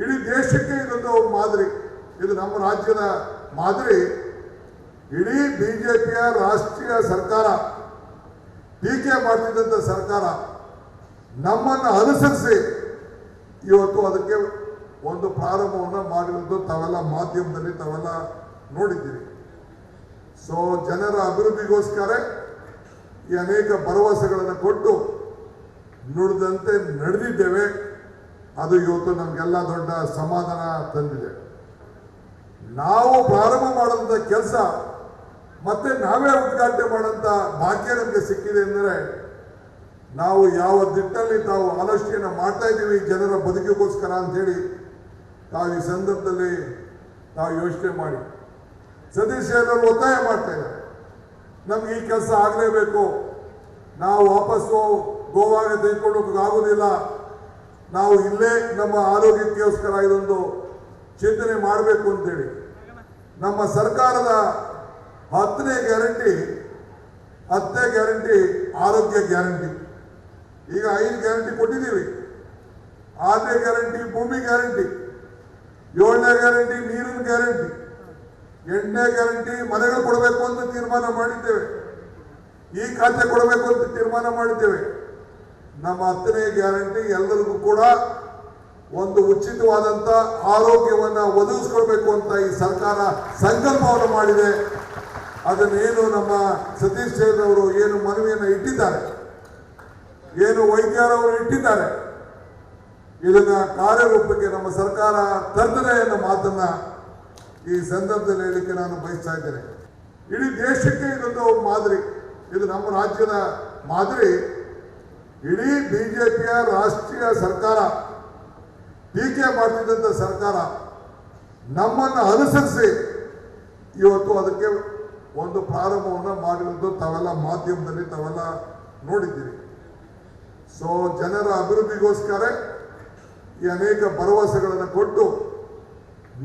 ಇಡೀ ದೇಶಕ್ಕೆ ಇದೊಂದು ಮಾದರಿ. ಇದು ನಮ್ಮ ರಾಜ್ಯದ ಮಾದರಿ. ಇಡೀ ಬಿಜೆಪಿಯ ರಾಷ್ಟ್ರೀಯ ಸರ್ಕಾರ, ಟೀಕೆ ಮಾಡ್ತಿದ್ದಂಥ ಸರ್ಕಾರ ನಮ್ಮನ್ನು ಅನುಸರಿಸಿ ಇವತ್ತು ಅದಕ್ಕೆ ಒಂದು ಪ್ರಾರಂಭವನ್ನು ಮಾಡಿರೋದು ತಾವೆಲ್ಲ ಮಾಧ್ಯಮದಲ್ಲಿ ತಾವೆಲ್ಲ ನೋಡಿದ್ದೀರಿ. ಸೊ ಜನರ ಅಭಿವೃದ್ಧಿಗೋಸ್ಕರ ಈ ಅನೇಕ ಭರವಸೆಗಳನ್ನು ಕೊಟ್ಟು ನುಡಿದಂತೆ ನಡೆದಿದ್ದೇವೆ. ಅದು ಇವತ್ತು ನಮಗೆಲ್ಲ ದೊಡ್ಡ ಸಮಾಧಾನ ತಂದಿದೆ. ನಾವು ಪ್ರಾರಂಭ ಮಾಡುವಂಥ ಕೆಲಸ ಮತ್ತೆ ನಾವೇ ಉದ್ಘಾಟನೆ ಮಾಡುವಂಥ ಭಾಗ್ಯ ನಮಗೆ ಸಿಕ್ಕಿದೆ ಅಂದರೆ ನಾವು ಯಾವ ದಿಟ್ಟಲ್ಲಿ ತಾವು ಆಲೋಚನೆಯನ್ನು ಮಾಡ್ತಾ ಇದ್ದೀವಿ ಜನರ ಬದುಕಿಗೋಸ್ಕರ ಅಂತೇಳಿ ತಾವು ಈ ಸಂದರ್ಭದಲ್ಲಿ ತಾವು ಯೋಚನೆ ಮಾಡಿ. ಸತೀಶ್ ಅವರು ಒತ್ತಾಯ ಮಾಡ್ತಾ ಇದ್ದಾರೆ, ನಮ್ಗೆ ಈ ಕೆಲಸ ಆಗಲೇಬೇಕು, ನಾವು ವಾಪಸ್ಸು ಗೋವಾಗೆ ತೆಗೆದುಕೊಳ್ಳೋಕೆ ಆಗೋದಿಲ್ಲ, ನಾವು ಇಲ್ಲೇ ನಮ್ಮ ಆರೋಗ್ಯಕ್ಕೋಸ್ಕರ ಇದೊಂದು ಚಿಂತನೆ ಮಾಡಬೇಕು ಅಂತೇಳಿ. ನಮ್ಮ ಸರ್ಕಾರದ 10ನೇ ಗ್ಯಾರಂಟಿ ಆರೋಗ್ಯ ಗ್ಯಾರಂಟಿ. ಈಗ 5 ಗ್ಯಾರಂಟಿ ಕೊಟ್ಟಿದ್ದೀವಿ. 6ನೇ ಗ್ಯಾರಂಟಿ ಭೂಮಿ ಗ್ಯಾರಂಟಿ, 7ನೇ ಗ್ಯಾರಂಟಿ ನೀರಿನ ಗ್ಯಾರಂಟಿ, 8ನೇ ಗ್ಯಾರಂಟಿ ಮನೆಗಳು ಕೊಡಬೇಕು ಅಂತ ತೀರ್ಮಾನ ಮಾಡಿದ್ದೇವೆ. ಈ ಖಾತೆ ಕೊಡಬೇಕು ಅಂತ ತೀರ್ಮಾನ ಮಾಡಿದ್ದೇವೆ. ನಮ್ಮ 10ನೇ ಗ್ಯಾರಂಟಿ ಎಲ್ಲರಿಗೂ ಕೂಡ ಒಂದು ಉಚಿತವಾದಂಥ ಆರೋಗ್ಯವನ್ನು ಒದಗಿಸ್ಕೊಳ್ಬೇಕು ಅಂತ ಈ ಸರ್ಕಾರ ಸಂಕಲ್ಪವನ್ನು ಮಾಡಿದೆ. ಅದನ್ನೇನು ನಮ್ಮ ಸತೀಶ್ ಅವರು ಏನು ಮನವಿಯನ್ನು ಇಟ್ಟಿದ್ದಾರೆ, ಏನು ವೈದ್ಯರವರು ಇಟ್ಟಿದ್ದಾರೆ, ಇದನ್ನ ಕಾರ್ಯರೂಪಕ್ಕೆ ನಮ್ಮ ಸರ್ಕಾರ ತರ್ತದೆ ಅನ್ನೋ ಮಾತನ್ನ ಈ ಸಂದರ್ಭದಲ್ಲಿ ಹೇಳಲಿಕ್ಕೆ ನಾನು ಬಯಸ್ತಾ ಇದ್ದೇನೆ. ಇಡೀ ದೇಶಕ್ಕೆ ಇದೊಂದು ಮಾದರಿ. ಇದು ನಮ್ಮ ರಾಜ್ಯದ ಮಾದರಿ. ಇಡೀ ಬಿಜೆಪಿಯ ರಾಷ್ಟ್ರೀಯ ಸರ್ಕಾರ, ಟೀಕೆ ಮಾಡ್ತಿದ್ದಂಥ ಸರ್ಕಾರ ನಮ್ಮನ್ನು ಅನುಸರಿಸಿ ಇವತ್ತು ಅದಕ್ಕೆ ಒಂದು ಪ್ರಾರಂಭವನ್ನು ಮಾಡಿರೋದು ತಾವೆಲ್ಲ ಮಾಧ್ಯಮದಲ್ಲಿ ತಾವೆಲ್ಲ ನೋಡಿದ್ದೀರಿ. ಸೊ ಜನರ ಅಭಿವೃದ್ಧಿಗೋಸ್ಕರ ಈ ಅನೇಕ ಭರವಸೆಗಳನ್ನು ಕೊಟ್ಟು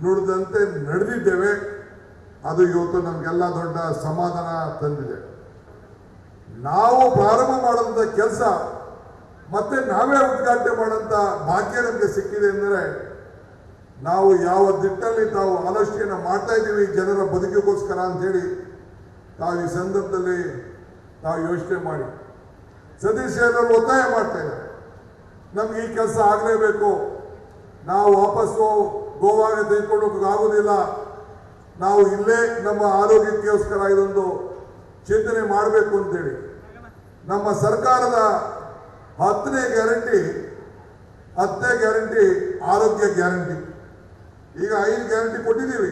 ನುಡಿದಂತೆ ನಡೆದಿದ್ದೇವೆ. ಅದು ಇವತ್ತು ನಮಗೆಲ್ಲ ದೊಡ್ಡ ಸಮಾಧಾನ ತಂದಿದೆ. ನಾವು ಪ್ರಾರಂಭ ಮಾಡುವಂಥ ಕೆಲಸ ಮತ್ತೆ ನಾವೇ ಉದ್ಘಾಟನೆ ಮಾಡುವಂಥ ಭಾಗ್ಯ ನಮಗೆ ಸಿಕ್ಕಿದೆ ಅಂದರೆ ನಾವು ಯಾವ ದಿಟ್ಟಲ್ಲಿ ತಾವು ಆಲೋಚನೆಯನ್ನು ಮಾಡ್ತಾ ಇದ್ದೀವಿ ಜನರ ಬದುಕಿಗೋಸ್ಕರ ಅಂತೇಳಿ ತಾವು ಈ ಸಂದರ್ಭದಲ್ಲಿ ತಾವು ಯೋಚನೆ ಮಾಡಿ. ಸತೀಶ್ ಅವರು ಒತ್ತಾಯ ಮಾಡ್ತಾ ಇದ್ದಾರೆ, ನಮ್ಗೆ ಈ ಕೆಲಸ ಆಗಲೇಬೇಕು, ನಾವು ವಾಪಸ್ಸು ಗೋವಾಗೆ ತೆಗೆದುಕೊಳ್ಳೋಕೆ ಆಗೋದಿಲ್ಲ, ನಾವು ಇಲ್ಲೇ ನಮ್ಮ ಆರೋಗ್ಯಕ್ಕೋಸ್ಕರ ಇದೊಂದು ಚಿಂತನೆ ಮಾಡಬೇಕು ಅಂತೇಳಿ. ನಮ್ಮ ಸರ್ಕಾರದ 10ನೇ ಗ್ಯಾರಂಟಿ ಆರೋಗ್ಯ ಗ್ಯಾರಂಟಿ. ಈಗ 5 ಗ್ಯಾರಂಟಿ ಕೊಟ್ಟಿದ್ದೀವಿ.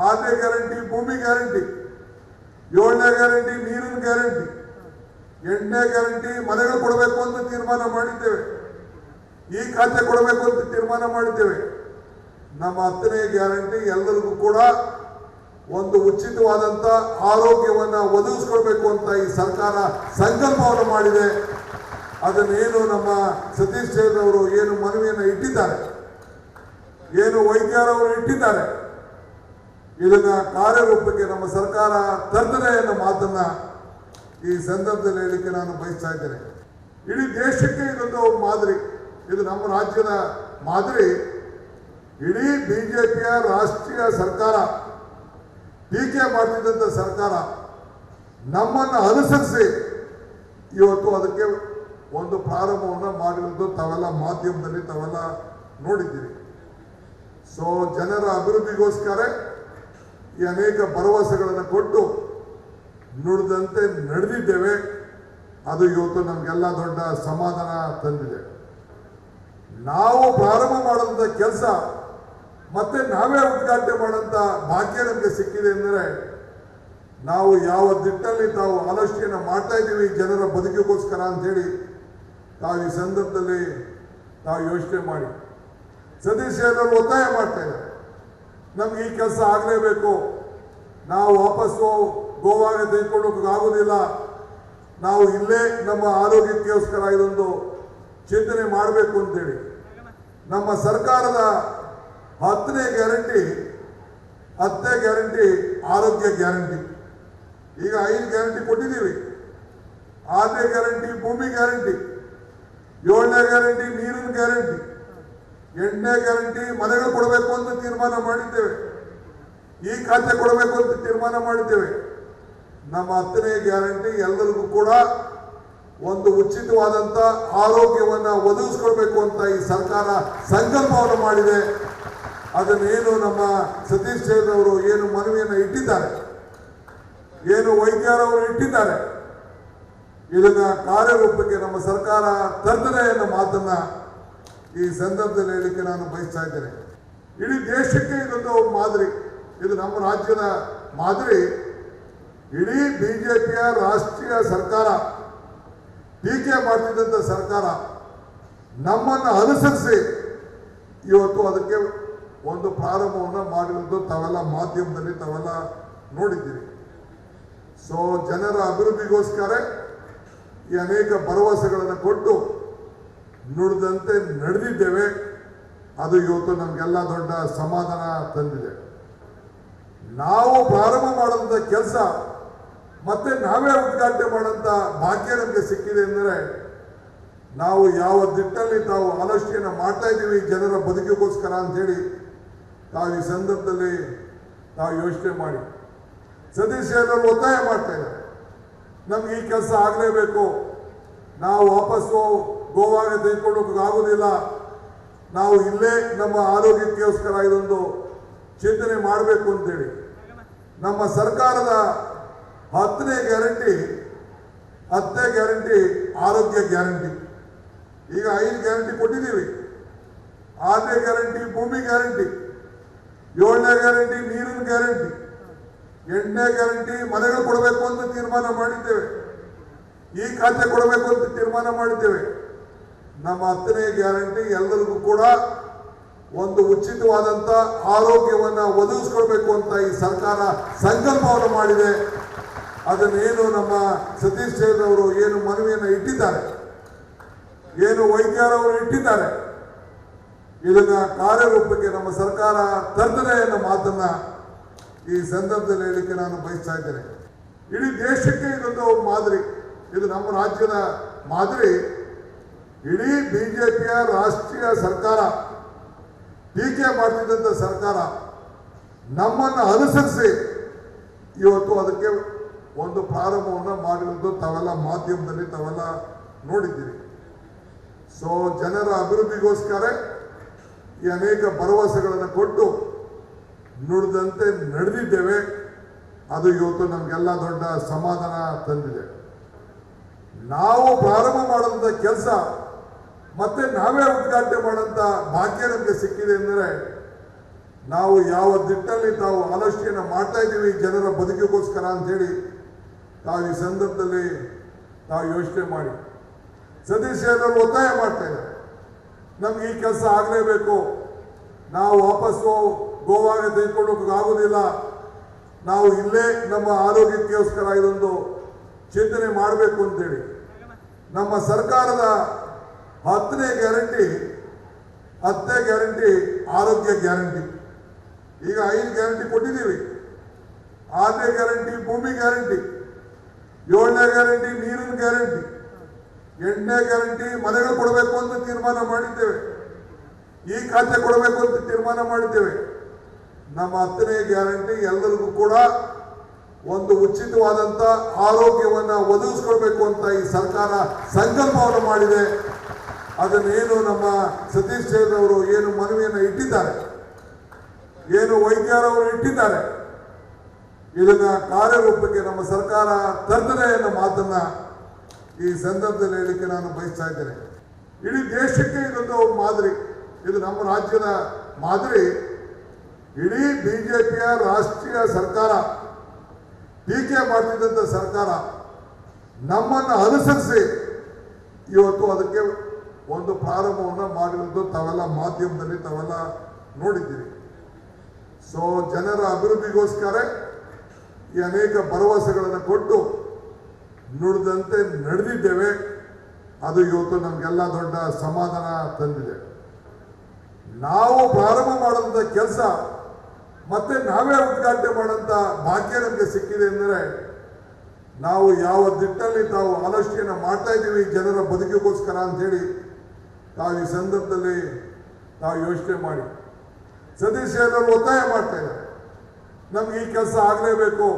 6ನೇ ಗ್ಯಾರಂಟಿ ಭೂಮಿ ಗ್ಯಾರಂಟಿ, 7ನೇ ಗ್ಯಾರಂಟಿ ನೀರಿನ ಗ್ಯಾರಂಟಿ, 8ನೇ ಗ್ಯಾರಂಟಿ ಮನೆಗಳು ಕೊಡಬೇಕು ಅಂತ ತೀರ್ಮಾನ ಮಾಡಿದ್ದೇವೆ. ಈ ಖಾತೆ ಕೊಡಬೇಕು ಅಂತ ತೀರ್ಮಾನ ಮಾಡಿದ್ದೇವೆ. ನಮ್ಮ 10ನೇ ಗ್ಯಾರಂಟಿ ಎಲ್ಲರಿಗೂ ಕೂಡ ಒಂದು ಉಚಿತವಾದಂಥ ಆರೋಗ್ಯವನ್ನು ಒದಗಿಸ್ಕೊಳ್ಬೇಕು ಅಂತ ಈ ಸರ್ಕಾರ ಸಂಕಲ್ಪವನ್ನು ಮಾಡಿದೆ. ಅದನ್ನೇನು ನಮ್ಮ ಸತೀಶ್ ಅವರು ಏನು ಮನವಿಯನ್ನು ಇಟ್ಟಿದ್ದಾರೆ, ಏನು ವೈದ್ಯರವರು ಇಟ್ಟಿದ್ದಾರೆ, ಇದನ್ನ ಕಾರ್ಯರೂಪಕ್ಕೆ ನಮ್ಮ ಸರ್ಕಾರ ತರ್ತದೆ ಅನ್ನೋ ಮಾತನ್ನ ಈ ಸಂದರ್ಭದಲ್ಲಿ ಹೇಳಲಿಕ್ಕೆ ನಾನು ಬಯಸ್ತಾ ಇದ್ದೇನೆ. ಇಡೀ ದೇಶಕ್ಕೆ ಇದೊಂದು ಮಾದರಿ. ಇದು ನಮ್ಮ ರಾಜ್ಯದ ಮಾದರಿ. ಇಡೀ ಬಿಜೆಪಿಯ ರಾಷ್ಟ್ರೀಯ ಸರ್ಕಾರ, ಟೀಕೆ ಮಾಡ್ತಿದ್ದಂಥ ಸರ್ಕಾರ ನಮ್ಮನ್ನು ಅನುಸರಿಸಿ ಇವತ್ತು ಅದಕ್ಕೆ ಒಂದು ಪ್ರಾರಂಭವನ್ನು ಮಾಡಿರೋದು ತಾವೆಲ್ಲ ಮಾಧ್ಯಮದಲ್ಲಿ ತಾವೆಲ್ಲ ನೋಡಿದ್ದೀರಿ. ಸೊ ಜನರ ಅಭಿವೃದ್ಧಿಗೋಸ್ಕರ ಈ ಅನೇಕ ಭರವಸೆಗಳನ್ನು ಕೊಟ್ಟು ನುಡಿದಂತೆ ನಡೆದಿದ್ದೇವೆ. ಅದು ಇವತ್ತು ನಮಗೆಲ್ಲ ದೊಡ್ಡ ಸಮಾಧಾನ ತಂದಿದೆ. ನಾವು ಪ್ರಾರಂಭ ಮಾಡುವಂಥ ಕೆಲಸ ಮತ್ತೆ ನಾವೇ ಉದ್ಘಾಟನೆ ಮಾಡುವಂಥ ಭಾಗ್ಯ ನಮಗೆ ಸಿಕ್ಕಿದೆ ಅಂದರೆ ನಾವು ಯಾವ ದಿಟ್ಟಲ್ಲಿ ತಾವು ಆಲೋಚನೆಯನ್ನು ಮಾಡ್ತಾ ಇದ್ದೀವಿ ಜನರ ಬದುಕಿಗೋಸ್ಕರ ಅಂತೇಳಿ ತಾವು ಈ ಸಂದರ್ಭದಲ್ಲಿ ತಾವು ಯೋಚನೆ ಮಾಡಿ. ಸತೀಶ್ ಅವರು ಒತ್ತಾಯ ಮಾಡ್ತಾ ಇದ್ದಾರೆ, ನಮ್ಗೆ ಈ ಕೆಲಸ ಆಗಲೇಬೇಕು, ನಾವು ವಾಪಸ್ಸು ಗೋವಾಗೆ ತೆಗೆದುಕೊಳ್ಳೋಕೆ ಆಗೋದಿಲ್ಲ, ನಾವು ಇಲ್ಲೇ ನಮ್ಮ ಆರೋಗ್ಯಕ್ಕೋಸ್ಕರ ಇದೊಂದು ಚಿಂತನೆ ಮಾಡಬೇಕು ಅಂತೇಳಿ. ನಮ್ಮ ಸರ್ಕಾರದ 10ನೇ ಗ್ಯಾರಂಟಿ ಆರೋಗ್ಯ ಗ್ಯಾರಂಟಿ. ಈಗ 5 ಗ್ಯಾರಂಟಿ ಕೊಟ್ಟಿದ್ದೀವಿ. 6ನೇ ಗ್ಯಾರಂಟಿ ಭೂಮಿ ಗ್ಯಾರಂಟಿ, 7ನೇ ಗ್ಯಾರಂಟಿ ನೀರಿನ ಗ್ಯಾರಂಟಿ, 8ನೇ ಗ್ಯಾರಂಟಿ ಮನೆಗಳು ಕೊಡಬೇಕು ಅಂತ ತೀರ್ಮಾನ ಮಾಡಿದ್ದೇವೆ. ಈ ಖಾತೆ ಕೊಡಬೇಕು ಅಂತ ತೀರ್ಮಾನ ಮಾಡಿದ್ದೇವೆ. ನಮ್ಮ 10ನೇ ಗ್ಯಾರಂಟಿ ಎಲ್ಲರಿಗೂ ಕೂಡ ಒಂದು ಉಚಿತವಾದಂತ ಆರೋಗ್ಯವನ್ನ ಒದಗಿಸ್ಕೊಳ್ಬೇಕು ಅಂತ ಈ ಸರ್ಕಾರ ಸಂಕಲ್ಪವನ್ನು ಮಾಡಿದೆ. ಅದನ್ನೇನು ನಮ್ಮ ಸತೀಶ್ ಸೇಠ್ ಅವರು ಏನು ಮನವಿಯನ್ನು ಇಟ್ಟಿದ್ದಾರೆ, ಏನು ವೈದ್ಯರವರು ಇಟ್ಟಿದ್ದಾರೆ, ಇದನ್ನ ಕಾರ್ಯರೂಪಕ್ಕೆ ನಮ್ಮ ಸರ್ಕಾರ ತರ್ತದೆ ಅನ್ನೋ ಮಾತನ್ನ ಈ ಸಂದರ್ಭದಲ್ಲಿ ಹೇಳಲಿಕ್ಕೆ ನಾನು ಬಯಸ್ತಾ ಇದ್ದೇನೆ. ಇಡೀ ದೇಶಕ್ಕೆ ಇದೊಂದು ಮಾದರಿ, ಇದು ನಮ್ಮ ರಾಜ್ಯದ ಮಾದರಿ. ಇಡೀ ಬಿಜೆಪಿಯ ರಾಷ್ಟ್ರೀಯ ಸರ್ಕಾರ, ಟೀಕೆ ಮಾಡ್ತಿದ್ದಂಥ ಸರ್ಕಾರ ನಮ್ಮನ್ನು ಅನುಸರಿಸಿ ಇವತ್ತು ಅದಕ್ಕೆ ಒಂದು ಪ್ರಾರಂಭವನ್ನು ಮಾಡಿರುವುದು ತಾವೆಲ್ಲ ಮಾಧ್ಯಮದಲ್ಲಿ ತಾವೆಲ್ಲ ನೋಡಿದ್ದೀರಿ. ಸೊ ಜನರ ಅಭಿವೃದ್ಧಿಗೋಸ್ಕರ ಈ ಅನೇಕ ಭರವಸೆಗಳನ್ನು ಕೊಟ್ಟು ನುಡಿದಂತೆ ನಡೆದಿದ್ದೇವೆ. ಅದು ಇವತ್ತು ನಮಗೆಲ್ಲ ದೊಡ್ಡ ಸಮಾಧಾನ ತಂದಿದೆ. ನಾವು ಪ್ರಾರಂಭ ಮಾಡಿದಂಥ ಕೆಲಸ ಮತ್ತೆ ನಾವೇ ಉದ್ಘಾಟನೆ ಮಾಡೋಂಥ ಭಾಗ್ಯ ನಮಗೆ ಸಿಕ್ಕಿದೆ ಅಂದರೆ ನಾವು ಯಾವ ದಿಟ್ಟಲ್ಲಿ ತಾವು ಆಲೋಚನೆಯನ್ನು ಮಾಡ್ತಾ ಇದ್ದೀವಿ ಜನರ ಬದುಕಿಗೋಸ್ಕರ ಅಂತೇಳಿ ತಾವು ಈ ಸಂದರ್ಭದಲ್ಲಿ ತಾವು ಯೋಚನೆ ಮಾಡಿ. ಸತೀಶ್ ಅವರು ಒತ್ತಾಯ ಮಾಡ್ತಾ ಇದ್ದಾರೆ, ನಮ್ಗೆ ಈ ಕೆಲಸ ಆಗಲೇಬೇಕು, ನಾವು ವಾಪಸ್ಸು ಗೋವಾಗ ತೆಗೆದುಕೊಂಡು ಆಗೋದಿಲ್ಲ, ನಾವು ಇಲ್ಲೇ ನಮ್ಮ ಆರೋಗ್ಯಕ್ಕೋಸ್ಕರ ಇದೊಂದು ಚಿಂತನೆ ಮಾಡಬೇಕು ಅಂತೇಳಿ ನಮ್ಮ ಸರ್ಕಾರದ 10ನೇ ಗ್ಯಾರಂಟಿ ಆರೋಗ್ಯ ಗ್ಯಾರಂಟಿ. ಈಗ 5 ಗ್ಯಾರಂಟಿ ಕೊಟ್ಟಿದ್ದೀವಿ. 6ನೇ ಗ್ಯಾರಂಟಿ ಭೂಮಿ ಗ್ಯಾರಂಟಿ, 7ನೇ ಗ್ಯಾರಂಟಿ ನೀರಿನ ಗ್ಯಾರಂಟಿ, 8ನೇ ಗ್ಯಾರಂಟಿ ಮನೆಗಳು ಕೊಡಬೇಕು ಅಂತ ತೀರ್ಮಾನ ಮಾಡಿದ್ದೇವೆ. ಈ ಖಾತೆ ಕೊಡಬೇಕು ಅಂತ ತೀರ್ಮಾನ ಮಾಡಿದ್ದೇವೆ. ನಮ್ಮ 10ನೇ ಗ್ಯಾರಂಟಿ ಎಲ್ಲರಿಗೂ ಕೂಡ ಒಂದು ಉಚಿತವಾದಂತ ಆರೋಗ್ಯವನ್ನ ಒದಗಿಸ್ಕೊಳ್ಬೇಕು ಅಂತ ಈ ಸರ್ಕಾರ ಸಂಕಲ್ಪವನ್ನು ಮಾಡಿದೆ. ಅದನ್ನೇನು ನಮ್ಮ ಸತೀಶ್ ಸೇಠ್ ಅವರು ಏನು ಮನವಿಯನ್ನು ಇಟ್ಟಿದ್ದಾರೆ, ಏನು ವೈದ್ಯರವರು ಇಟ್ಟಿದ್ದಾರೆ, ಇದನ್ನ ಕಾರ್ಯರೂಪಕ್ಕೆ ನಮ್ಮ ಸರ್ಕಾರ ತರ್ತದೆ ಅನ್ನೋ ಮಾತನ್ನ ಈ ಸಂದರ್ಭದಲ್ಲಿ ಹೇಳಲಿಕ್ಕೆ ನಾನು ಬಯಸ್ತಾ ಇದ್ದೇನೆ. ಇಡೀ ದೇಶಕ್ಕೆ ಇದೊಂದು ಮಾದರಿ, ಇದು ನಮ್ಮ ರಾಜ್ಯದ ಮಾದರಿ. ಇಡೀ ಬಿಜೆಪಿಯ ರಾಷ್ಟ್ರೀಯ ಸರ್ಕಾರ, ಟೀಕೆ ಮಾಡ್ತಿದ್ದಂಥ ಸರ್ಕಾರ ನಮ್ಮನ್ನು ಅನುಸರಿಸಿ ಇವತ್ತು ಅದಕ್ಕೆ ಒಂದು ಪ್ರಾರಂಭವನ್ನು ಮಾಡಿರುವುದು ತಾವೆಲ್ಲ ಮಾಧ್ಯಮದಲ್ಲಿ ತಾವೆಲ್ಲ ನೋಡಿದ್ದೀರಿ. ಸೊ ಜನರ ಅಭಿವೃದ್ಧಿಗೋಸ್ಕರ ಈ ಅನೇಕ ಭರವಸೆಗಳನ್ನು ಕೊಟ್ಟು ನುಡಿದಂತೆ ನಡೆದಿದ್ದೇವೆ. ಅದು ಇವತ್ತು ನಮಗೆಲ್ಲ ದೊಡ್ಡ ಸಮಾಧಾನ ತಂದಿದೆ. ನಾವು ಪ್ರಾರಂಭ ಮಾಡಿದಂಥ ಕೆಲಸ ಮತ್ತೆ ನಾವೇ ಉದ್ಘಾಟನೆ ಮಾಡೋಂಥ ಭಾಗ್ಯ ನಮಗೆ ಸಿಕ್ಕಿದೆ ಅಂದರೆ ನಾವು ಯಾವ ದಿಟ್ಟಲ್ಲಿ ತಾವು ಆಲೋಚನೆಯನ್ನು ಮಾಡ್ತಾ ಇದ್ದೀವಿ ಜನರ ಬದುಕಿಗೋಸ್ಕರ ಅಂತೇಳಿ ತಾವು ಈ ಸಂದರ್ಭದಲ್ಲಿ ತಾವು ಯೋಚನೆ ಮಾಡಿ. ಸತೀಶ್ ಅವರು ಒತ್ತಾಯ ಮಾಡ್ತಾ ಇದ್ದಾರೆ, ನಮ್ಗೆ ಈ ಕೆಲಸ ಆಗಲೇಬೇಕು, ನಾವು ವಾಪಸ್ಸು ಗೋವಾಗ ತೆಗೆದುಕೊಂಡು ಆಗೋದಿಲ್ಲ, ನಾವು ಇಲ್ಲೇ ನಮ್ಮ ಆರೋಗ್ಯಕ್ಕೋಸ್ಕರ ಇದೊಂದು ಚಿಂತನೆ ಮಾಡಬೇಕು ಅಂತೇಳಿ ನಮ್ಮ ಸರ್ಕಾರದ 10ನೇ ಗ್ಯಾರಂಟಿ ಆರೋಗ್ಯ ಗ್ಯಾರಂಟಿ. ಈಗ 5 ಗ್ಯಾರಂಟಿ ಕೊಟ್ಟಿದ್ದೀವಿ. 6ನೇ ಗ್ಯಾರಂಟಿ ಭೂಮಿ ಗ್ಯಾರಂಟಿ, 7ನೇ ಗ್ಯಾರಂಟಿ ನೀರಿನ ಗ್ಯಾರಂಟಿ, 8ನೇ ಗ್ಯಾರಂಟಿ ಮನೆಗಳು ಕೊಡಬೇಕು ಅಂತ ತೀರ್ಮಾನ ಮಾಡಿದ್ದೇವೆ. ಈ ಖಾತೆ ಕೊಡಬೇಕು ಅಂತ ತೀರ್ಮಾನ ಮಾಡಿದ್ದೇವೆ. ನಮ್ಮ 10ನೇ ಗ್ಯಾರಂಟಿ ಎಲ್ಲರಿಗೂ ಕೂಡ ಒಂದು ಉಚಿತವಾದಂತ ಆರೋಗ್ಯವನ್ನ ಒದಗಿಸ್ಕೊಳ್ಬೇಕು ಅಂತ ಈ ಸರ್ಕಾರ ಸಂಕಲ್ಪವನ್ನು ಮಾಡಿದೆ. ಅದನ್ನೇನು ನಮ್ಮ ಸತೀಶ್ ಸೇಠ್ ಅವರು ಏನು ಮನವಿಯನ್ನು ಇಟ್ಟಿದ್ದಾರೆ, ಏನು ವೈದ್ಯರವರು ಇಟ್ಟಿದ್ದಾರೆ, ಇದನ್ನ ಕಾರ್ಯರೂಪಕ್ಕೆ ನಮ್ಮ ಸರ್ಕಾರ ತರ್ತದೆ ಅನ್ನೋ ಮಾತನ್ನ ಈ ಸಂದರ್ಭದಲ್ಲಿ ಹೇಳಲಿಕ್ಕೆ ನಾನು ಬಯಸ್ತಾ ಇದ್ದೇನೆ. ಇಡೀ ದೇಶಕ್ಕೆ ಇದೊಂದು ಮಾದರಿ, ಇದು ನಮ್ಮ ರಾಜ್ಯದ ಮಾದರಿ. ಇಡೀ ಬಿಜೆಪಿಯ ರಾಷ್ಟ್ರೀಯ ಸರ್ಕಾರ, ಟೀಕೆ ಮಾಡ್ತಿದ್ದಂಥ ಸರ್ಕಾರ ನಮ್ಮನ್ನು ಅನುಸರಿಸಿ ಇವತ್ತು ಅದಕ್ಕೆ ಒಂದು ಪ್ರಾರಂಭವನ್ನು ಮಾಡಿರುವುದು ತಾವೆಲ್ಲ ಮಾಧ್ಯಮದಲ್ಲಿ ತಾವೆಲ್ಲ ನೋಡಿದ್ದೀರಿ. ಸೊ ಜನರ ಅಭಿವೃದ್ಧಿಗೋಸ್ಕರ ಈ ಅನೇಕ ಭರವಸೆಗಳನ್ನು ಕೊಟ್ಟು ನುಡಿದಂತೆ ನಡೆದಿದ್ದೇವೆ. ಅದು ಇವತ್ತು ನಮಗೆಲ್ಲ ದೊಡ್ಡ ಸಮಾಧಾನ ತಂದಿದೆ. ನಾವು ಪ್ರಾರಂಭ ಮಾಡಿದಂಥ ಕೆಲಸ ಮತ್ತೆ ನಾವೇ ಉದ್ಘಾಟನೆ ಮಾಡೋಂಥ ಭಾಗ್ಯ ನಮಗೆ ಸಿಕ್ಕಿದೆ ಅಂದರೆ ನಾವು ಯಾವ ದಿಟ್ಟಲ್ಲಿ ತಾವು ಆಲೋಚನೆಯನ್ನು ಮಾಡ್ತಾ ಇದ್ದೀವಿ ಜನರ ಬದುಕಿಗೋಸ್ಕರ ಅಂತೇಳಿ ತಾವು ಈ ಸಂದರ್ಭದಲ್ಲಿ ನಾವು ಯೋಚನೆ ಮಾಡಿ. ಸತೀಶ್ ಅವರು ಒತ್ತಾಯ ಮಾಡ್ತಾ ಇದ್ದಾರೆ, ನಮ್ಗೆ ಈ ಕೆಲಸ ಆಗಲೇಬೇಕು,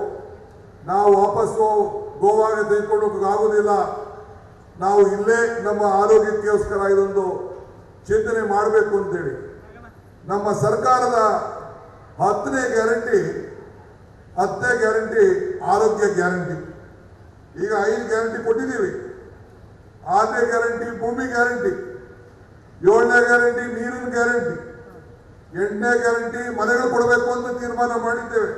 ನಾವು ವಾಪಸ್ಸು ಗೋವಾಗೆ ತೆಗೆದುಕೊಂಡು ಆಗೋದಿಲ್ಲ, ನಾವು ಇಲ್ಲೇ ನಮ್ಮ ಆರೋಗ್ಯಕ್ಕೋಸ್ಕರ ಇದೊಂದು ಚಿಂತನೆ ಮಾಡಬೇಕು ಅಂತೇಳಿ ನಮ್ಮ ಸರ್ಕಾರದ 10ನೇ ಗ್ಯಾರಂಟಿ ಆರೋಗ್ಯ ಗ್ಯಾರಂಟಿ. ಈಗ 5 ಗ್ಯಾರಂಟಿ ಕೊಟ್ಟಿದ್ದೀವಿ. 6ನೇ ಗ್ಯಾರಂಟಿ ಭೂಮಿ ಗ್ಯಾರಂಟಿ, 7ನೇ ಗ್ಯಾರಂಟಿ ನೀರಿನ ಗ್ಯಾರಂಟಿ, 8ನೇ ಗ್ಯಾರಂಟಿ ಮನೆಗಳು ಕೊಡಬೇಕು ಅಂತ ತೀರ್ಮಾನ ಮಾಡಿದ್ದೇವೆ,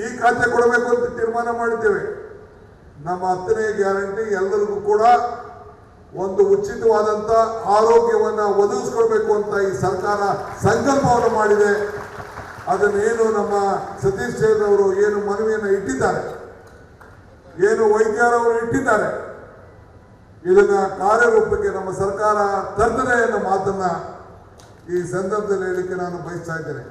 ಈ ಖಾತೆ ಕೊಡಬೇಕು ಅಂತ ತೀರ್ಮಾನ ಮಾಡಿದ್ದೇವೆ. ನಮ್ಮ 10ನೇ ಗ್ಯಾರಂಟಿ ಎಲ್ಲರಿಗೂ ಕೂಡ ಒಂದು ಉಚಿತವಾದಂತ ಆರೋಗ್ಯವನ್ನ ಒದಗಿಸ್ಕೊಳ್ಬೇಕು ಅಂತ ಈ ಸರ್ಕಾರ ಸಂಕಲ್ಪವನ್ನು ಮಾಡಿದೆ. ಅದನ್ನೇನು ನಮ್ಮ ಸತೀಶ್ ಅವರು ಏನು ಮನವಿಯನ್ನು ಇಟ್ಟಿದ್ದಾರೆ, ಏನು ವೈದ್ಯರವರು ಇಟ್ಟಿದ್ದಾರೆ, ಇದನ್ನ ಕಾರ್ಯರೂಪಕ್ಕೆ ನಮ್ಮ ಸರ್ಕಾರ ತರ್ತದೆ ಅನ್ನೋ ಮಾತನ್ನ ಈ ಸಂದರ್ಭದಲ್ಲಿ ಹೇಳಲಿಕ್ಕೆ ನಾನು ಬಯಸ್ತಾ ಇದ್ದೇನೆ.